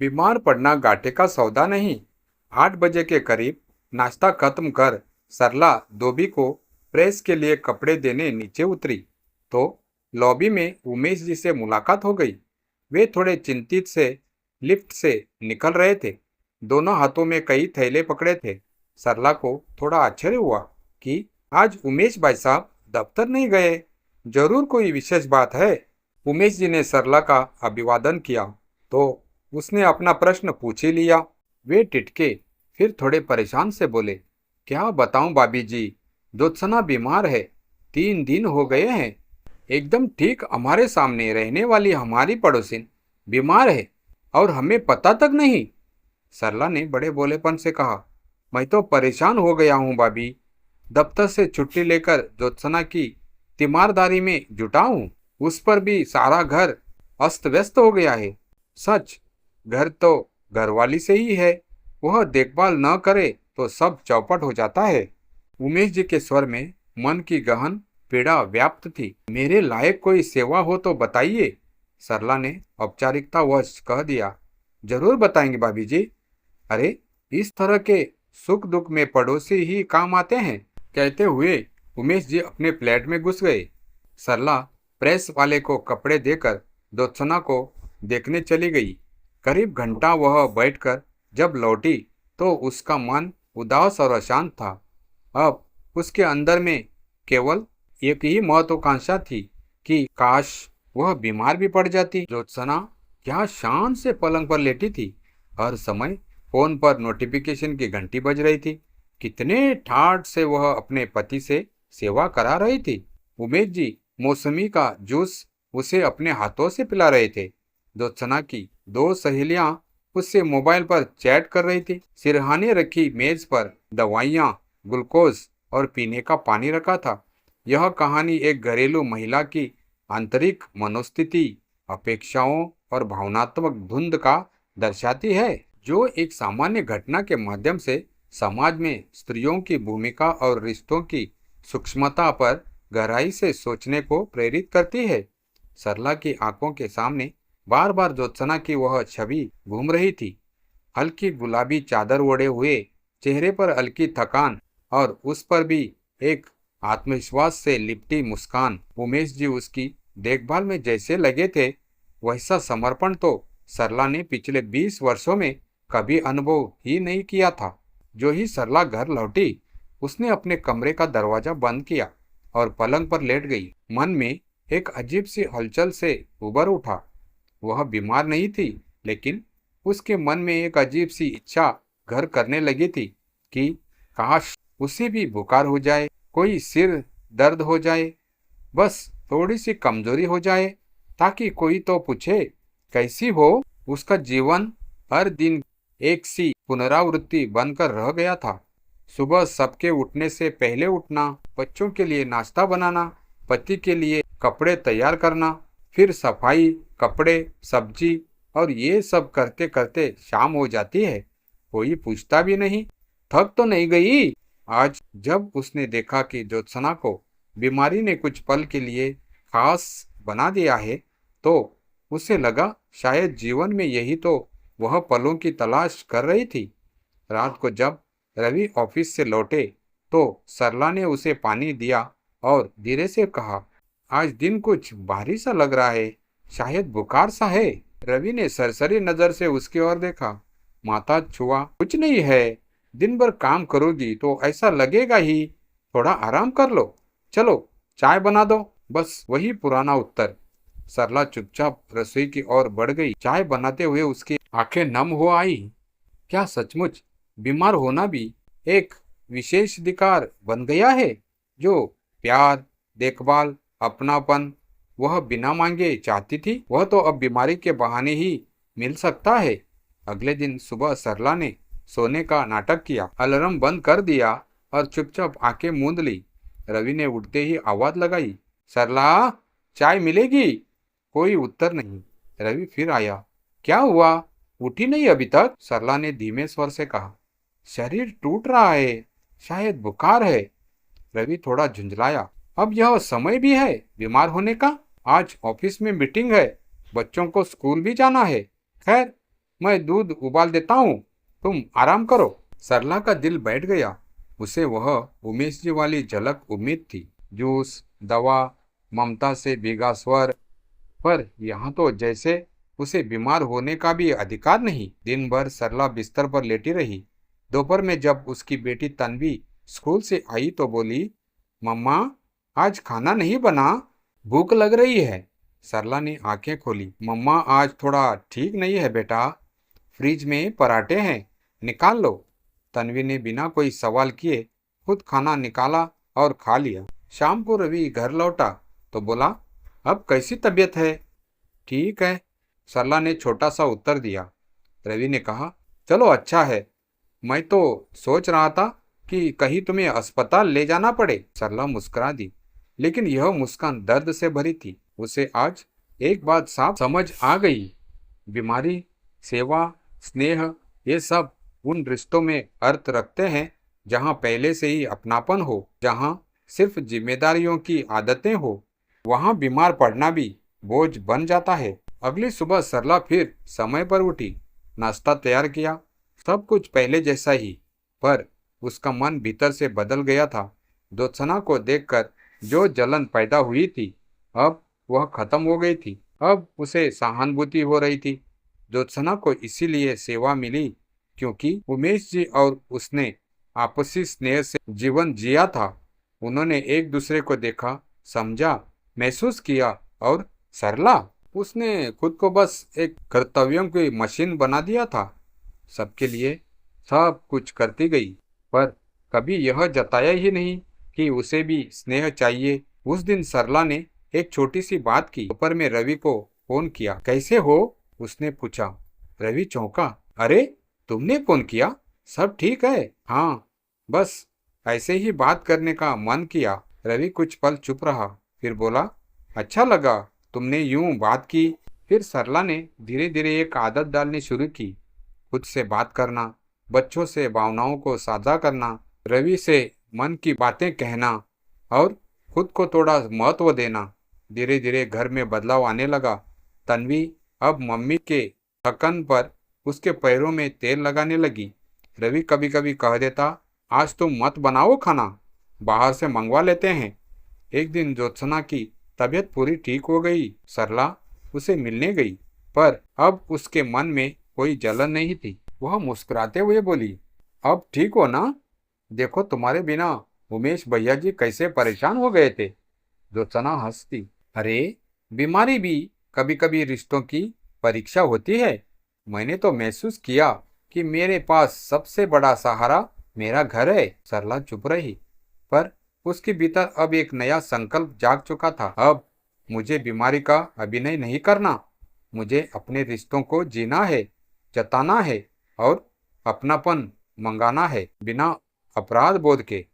बीमार पड़ना घाटे का सौदा नहीं। 8 बजे के करीब नाश्ता खत्म कर सरला धोबी को प्रेस के लिए कपड़े देने नीचे उतरी तो लॉबी में उमेश जी से मुलाकात हो गई। वे थोड़े चिंतित से लिफ्ट से निकल रहे थे। दोनों हाथों में कई थैले पकड़े थे। सरला को थोड़ा आश्चर्य हुआ कि आज उमेश भाई साहब दफ्तर नहीं गए। जरूर कोई विशेष बात है। उमेश जी ने सरला का अभिवादन किया तो उसने अपना प्रश्न पूछ ही लिया। वे टिटके फिर थोड़े परेशान से बोले, क्या बताऊं भाभी जी, ज्योत्सना बीमार है। 3 दिन हो गए हैं। एकदम ठीक हमारे सामने रहने वाली हमारी पड़ोसिन बीमार है और हमें पता तक नहीं। सरला ने बड़े बोलेपन से कहा, मैं तो परेशान हो गया हूं भाभी। दफ्तर से छुट्टी लेकर ज्योत्सना की तीमारदारी में जुटा हूं। उस पर भी सारा घर अस्त व्यस्त हो गया है। सच, घर तो घरवाली से ही है। वह देखभाल न करे तो सब चौपट हो जाता है। उमेश जी के स्वर में मन की गहन पीड़ा व्याप्त थी। मेरे लायक कोई सेवा हो तो बताइए, सरला ने औपचारिकतावश कह दिया। जरूर बताएंगे भाभी जी। अरे, इस तरह के सुख दुख में पड़ोसी ही काम आते हैं, कहते हुए उमेश जी अपने फ्लैट में घुस गए। सरला प्रेस वाले को कपड़े देकर ज्योत्सना को देखने चली गई। करीब घंटा वह बैठकर जब लौटी तो उसका मन उदास और अशांत था। अब उसके अंदर में केवल एक ही महत्वाकांक्षा थी कि काश वह बीमार भी पड़ जाती। ज्योत्सना क्या शान से पलंग पर लेटी थी। हर समय फोन पर नोटिफिकेशन की घंटी बज रही थी। कितने ठाठ से वह अपने पति से सेवा करा रही थी। उमेश जी मौसमी का जूस उसे अपने हाथों से पिला रहे थे। ज्योत्सना की 2 सहेलियां उससे मोबाइल पर चैट कर रही थी। सिरहाने रखी मेज पर दवाइयां, ग्लूकोज और पीने का पानी रखा था। यह कहानी एक घरेलू महिला की आंतरिक मनोस्थिति, अपेक्षाओं और भावनात्मक धुंध का दर्शाती है, जो एक सामान्य घटना के माध्यम से समाज में स्त्रियों की भूमिका और रिश्तों की सूक्ष्मता पर गहराई से सोचने को प्रेरित करती है। सरला की आंखों के सामने बार बार ज्योत्सना की वह छवि घूम रही थी। हल्की गुलाबी चादर ओढ़े हुए, चेहरे पर हल्की थकान और उस पर भी एक आत्मविश्वास से लिपटी मुस्कान। उमेश जी उसकी देखभाल में जैसे लगे थे, वैसा समर्पण तो सरला ने पिछले 20 वर्षों में कभी अनुभव ही नहीं किया था। जो ही सरला घर लौटी, उसने अपने कमरे का दरवाजा बंद किया और पलंग पर लेट गई। मन में एक अजीब सी हलचल से उबर उठा। वह बीमार नहीं थी, लेकिन उसके मन में एक अजीब सी इच्छा घर करने लगी थी कि काश उसे भी बुखार हो जाए, कोई सिर दर्द हो जाए, बस थोड़ी सी कमजोरी हो जाए, ताकि कोई तो पूछे कैसी हो। उसका जीवन हर दिन एक सी पुनरावृत्ति बनकर रह गया था। सुबह सबके उठने से पहले उठना, बच्चों के लिए नाश्ता बनाना, पति के लिए कपड़े तैयार करना, फिर सफाई, कपड़े, सब्जी, और ये सब करते करते शाम हो जाती है। कोई पूछता भी नहीं, थक तो नहीं गई। आज जब उसने देखा कि ज्योत्सना को बीमारी ने कुछ पल के लिए खास बना दिया है, तो उसे लगा शायद जीवन में यही तो वह पलों की तलाश कर रही थी। रात को जब रवि ऑफिस से लौटे तो सरला ने उसे पानी दिया और धीरे से कहा, आज दिन कुछ भारी सा लग रहा है, शायद बुखार सा है। रवि ने सरसरी नजर से उसकी ओर देखा। माथा छुआ, कुछ नहीं है, दिन भर काम करोगी तो ऐसा लगेगा ही। थोड़ा आराम कर लो, चलो चाय बना दो। बस वही पुराना उत्तर। सरला चुपचाप रसोई की ओर बढ़ गई। चाय बनाते हुए उसकी आंखें नम हो आई। क्या सचमुच बीमार होना भी एक विशेष अधिकार बन गया है, जो प्यार, देखभाल, अपनापन वह बिना मांगे चाहती थी, वह तो अब बीमारी के बहाने ही मिल सकता है। अगले दिन सुबह सरला ने सोने का नाटक किया, अलार्म बंद कर दिया और चुपचाप आंखें मूंद ली। रवि ने उठते ही आवाज लगाई, सरला, चाय मिलेगी? कोई उत्तर नहीं। रवि फिर आया, क्या हुआ, उठी नहीं अभी तक? सरला ने धीमे स्वर से कहा, शरीर टूट रहा है, शायद बुखार है। रवि थोड़ा झुंझलाया, अब यह समय भी है बीमार होने का? आज ऑफिस में मीटिंग है, बच्चों को स्कूल भी जाना है। खैर, मैं दूध उबाल देता हूँ, तुम आराम करो। सरला का दिल बैठ गया। उसे वह उमेश जी वाली झलक उम्मीद थी। जूस, दवा, ममता से भीगा स्वर। पर यहाँ तो जैसे उसे बीमार होने का भी अधिकार नहीं। दिन भर सरला बिस्तर पर लेटी रही। दोपहर में जब उसकी बेटी तन्वी स्कूल से आई तो बोली, मम्मा, आज खाना नहीं बना? भूख लग रही है। सरला ने आंखें खोली। मम्मा आज थोड़ा ठीक नहीं है बेटा। फ्रिज में पराठे हैं, निकाल लो। तन्वी ने बिना कोई सवाल किए खुद खाना निकाला और खा लिया। शाम को रवि घर लौटा तो बोला, अब कैसी तबीयत है? ठीक है, सरला ने छोटा सा उत्तर दिया। रवि ने कहा, चलो अच्छा है। मैं तो सोच रहा था कि कहीं तुम्हें अस्पताल ले जाना पड़े। सरला मुस्कुरा दी, लेकिन यह मुस्कान दर्द से भरी थी। उसे आज एक बात साफ समझ आ गई। बीमारी, सेवा, स्नेह, ये सब उन रिश्तों में अर्थ रखते हैं जहाँ पहले से ही अपनापन हो, जहाँ सिर्फ जिम्मेदारियों की आदतें हो। वहाँ बीमार पड़ना भी बोझ बन जाता है। अगली सुबह सरला फिर समय पर उठी, नाश्ता तैयार किया, सब कुछ पहले जैसा ही। पर उसका मन भीतर से बदल गया था। ज्योत्सना को देखकर जो जलन पैदा हुई थी, अब वह खत्म हो गई थी। अब उसे सहानुभूति हो रही थी। ज्योत्सना को इसीलिए सेवा मिली क्योंकि उमेश जी और उसने आपसी स्नेह से जीवन जिया था। उन्होंने एक दूसरे को देखा, समझा, महसूस किया। और सरला, उसने खुद को बस एक कर्तव्यों की मशीन बना दिया था। सबके लिए सब कुछ करती गई, पर कभी यह जताया ही नहीं कि उसे भी स्नेह चाहिए। उस दिन सरला ने एक छोटी सी बात की। दोपहर में रवि को फोन किया। कैसे हो? उसने पूछा। रवि चौंका। अरे, तुमने फोन किया? सब ठीक है? हाँ, बस ऐसे ही बात करने का मन किया। रवि कुछ पल चुप रहा, फिर बोला, अच्छा लगा तुमने यूं बात की। फिर सरला ने धीरे धीरे एक आदत डालनी शुरू की, खुद से बात करना, बच्चों से भावनाओं को साझा करना, रवि से मन की बातें कहना और खुद को थोड़ा महत्व देना। धीरे धीरे घर में बदलाव आने लगा। तन्वी अब मम्मी के थकन पर उसके पैरों में तेल लगाने लगी। रवि कभी कभी कह देता, आज तुम मत बनाओ खाना, बाहर से मंगवा लेते हैं। एक दिन ज्योत्सना की तबीयत पूरी ठीक हो गई। सरला उसे मिलने गई, पर अब उसके मन में कोई जलन नहीं थी। वह मुस्कुराते हुए बोली, अब ठीक हो ना? देखो तुम्हारे बिना उमेश भैया जी कैसे परेशान हो गए थे। ज्योत्सना हंसती, अरे, बीमारी भी कभी कभी रिश्तों की परीक्षा होती है। मैंने तो महसूस किया कि मेरे पास सबसे बड़ा सहारा मेरा घर है। सरला चुप रही, पर उसके भीतर अब एक नया संकल्प जाग चुका था। अब मुझे बीमारी का अभिनय नहीं करना, मुझे अपने रिश्तों को जीना है, जताना है और अपनापन मंगाना है, बिना अपराध बोध के।